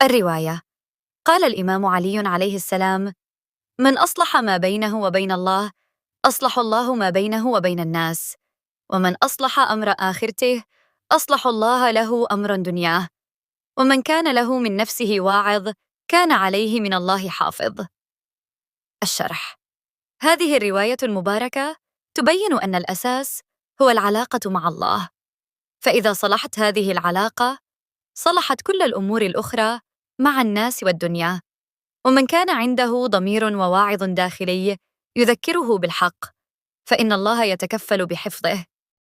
الرواية. قال الإمام علي عليه السلام: من أصلح ما بينه وبين الله أصلح الله ما بينه وبين الناس، ومن أصلح أمر آخرته أصلح الله له أمر دنياه، ومن كان له من نفسه واعظ كان عليه من الله حافظ. الشرح. هذه الرواية المباركة تبين أن الأساس هو العلاقة مع الله، فإذا صلحت هذه العلاقة صلحت كل الأمور الأخرى مع الناس والدنيا. ومن كان عنده ضمير وواعظ داخلي يذكره بالحق فإن الله يتكفل بحفظه